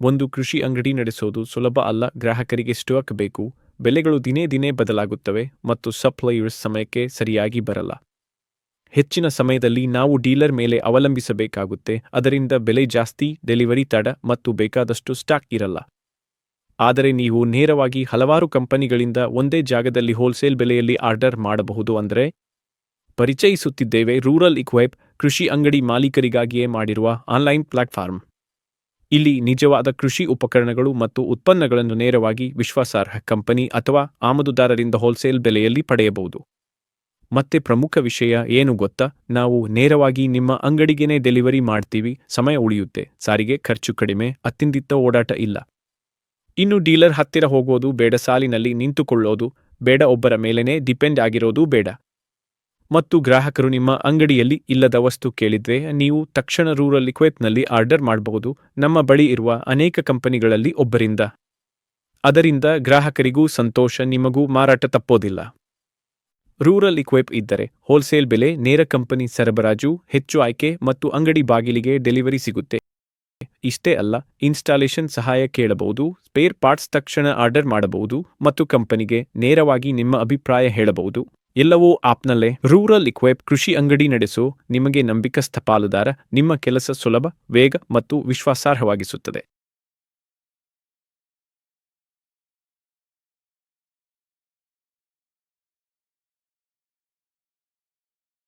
ಒಂದು ಕೃಷಿ ಅಂಗಡಿ ನಡೆಸೋದು ಸುಲಭ ಅಲ್ಲ. ಗ್ರಾಹಕರಿಗೆ ಸ್ಟಾಕ್ ಬೇಕು, ಬೆಲೆಗಳು ದಿನೇ ದಿನೇ ಬದಲಾಗುತ್ತವೆ ಮತ್ತು ಸಪ್ಲೈಯರ್ಸ್ ಸಮಯಕ್ಕೆ ಸರಿಯಾಗಿ ಬರಲ್ಲ. ಹೆಚ್ಚಿನ ಸಮಯದಲ್ಲಿ ನಾವು ಡೀಲರ್ ಮೇಲೆ ಅವಲಂಬಿಸಬೇಕಾಗುತ್ತೆ, ಅದರಿಂದ ಬೆಲೆ ಜಾಸ್ತಿ, ಡೆಲಿವರಿ ತಡ ಮತ್ತು ಬೇಕಾದಷ್ಟು ಸ್ಟಾಕ್ ಇರಲ್ಲ. ಆದರೆ ನೀವು ನೇರವಾಗಿ ಹಲವಾರು ಕಂಪನಿಗಳಿಂದ ಒಂದೇ ಜಾಗದಲ್ಲಿ ಹೋಲ್ಸೇಲ್ ಬೆಲೆಯಲ್ಲಿ ಆರ್ಡರ್ ಮಾಡಬಹುದು. ಅಂದರೆ ಪರಿಚಯಿಸುತ್ತಿದ್ದೇವೆ ರೂರಲ್ ಇಕ್ವೈಪ್, ಕೃಷಿ ಅಂಗಡಿ ಮಾಲೀಕರಿಗಾಗಿಯೇ ಮಾಡಿರುವ ಆನ್ಲೈನ್ ಪ್ಲಾಟ್ಫಾರ್ಮ್. ಇಲ್ಲಿ ನಿಜವಾದ ಕೃಷಿ ಉಪಕರಣಗಳು ಮತ್ತು ಉತ್ಪನ್ನಗಳನ್ನು ನೇರವಾಗಿ ವಿಶ್ವಾಸಾರ್ಹ ಕಂಪನಿ ಅಥವಾ ಆಮದುದಾರರಿಂದ ಹೋಲ್ಸೇಲ್ ಬೆಲೆಯಲ್ಲಿ ಪಡೆಯಬಹುದು. ಮತ್ತೆ ಪ್ರಮುಖ ವಿಷಯ ಏನು ಗೊತ್ತಾ, ನಾವು ನೇರವಾಗಿ ನಿಮ್ಮ ಅಂಗಡಿಗೇನೆ ಡೆಲಿವರಿ ಮಾಡ್ತೀವಿ. ಸಮಯ ಉಳಿಯುತ್ತೆ, ಸಾರಿಗೆ ಖರ್ಚು ಕಡಿಮೆ, ಅತ್ತಿಂದಿತ್ತ ಓಡಾಟ ಇಲ್ಲ. ಇನ್ನು ಡೀಲರ್ ಹತ್ತಿರ ಹೋಗೋದು ಬೇಡ, ಸಾಲಿನಲ್ಲಿ ನಿಂತುಕೊಳ್ಳೋದು ಬೇಡ, ಒಬ್ಬರ ಮೇಲೇನೆ ಡಿಪೆಂಡ್ ಆಗಿರೋದು ಬೇಡ. ಮತ್ತು ಗ್ರಾಹಕರು ನಿಮ್ಮ ಅಂಗಡಿಯಲ್ಲಿ ಇಲ್ಲದ ವಸ್ತು ಕೇಳಿದ್ರೆ ನೀವು ತಕ್ಷಣ ರೂರಲ್ ಇಕ್ವೈಪ್ನಲ್ಲಿ ಆರ್ಡರ್ ಮಾಡಬಹುದು, ನಮ್ಮ ಬಳಿ ಇರುವ ಅನೇಕ ಕಂಪನಿಗಳಲ್ಲಿ ಒಬ್ಬರಿಂದ. ಅದರಿಂದ ಗ್ರಾಹಕರಿಗೂ ಸಂತೋಷ, ನಿಮಗೂ ಮಾರಾಟ ತಪ್ಪೋದಿಲ್ಲ. ರೂರಲ್ ಇಕ್ವೈಪ್ ಇದ್ದರೆ ಹೋಲ್ಸೇಲ್ ಬೆಲೆ, ನೇರ ಕಂಪನಿ ಸರಬರಾಜು, ಹೆಚ್ಚು ಆಯ್ಕೆ ಮತ್ತು ಅಂಗಡಿ ಬಾಗಿಲಿಗೆ ಡೆಲಿವರಿ ಸಿಗುತ್ತೆ. ಇಷ್ಟೇ ಅಲ್ಲ, ಇನ್ಸ್ಟಾಲೇಷನ್ ಸಹಾಯ ಕೇಳಬಹುದು, ಸ್ಪೇರ್ ಪಾರ್ಟ್ಸ್ ತಕ್ಷಣ ಆರ್ಡರ್ ಮಾಡಬಹುದು ಮತ್ತು ಕಂಪನಿಗೆ ನೇರವಾಗಿ ನಿಮ್ಮ ಅಭಿಪ್ರಾಯ ಹೇಳಬಹುದು. ಎಲ್ಲವೂ ಆಪ್ನಲ್ಲೇ. ರೂರಲ್ ಇಕ್ವೈಪ್ ಕೃಷಿ ಅಂಗಡಿ ನಡೆಸೋ ನಿಮಗೆ ನಂಬಿಕಸ್ಥ ಪಾಲುದಾರ. ನಿಮ್ಮ ಕೆಲಸ ಸುಲಭ, ವೇಗ ಮತ್ತು ವಿಶ್ವಾಸಾರ್ಹವಾಗಿಸುತ್ತದೆ.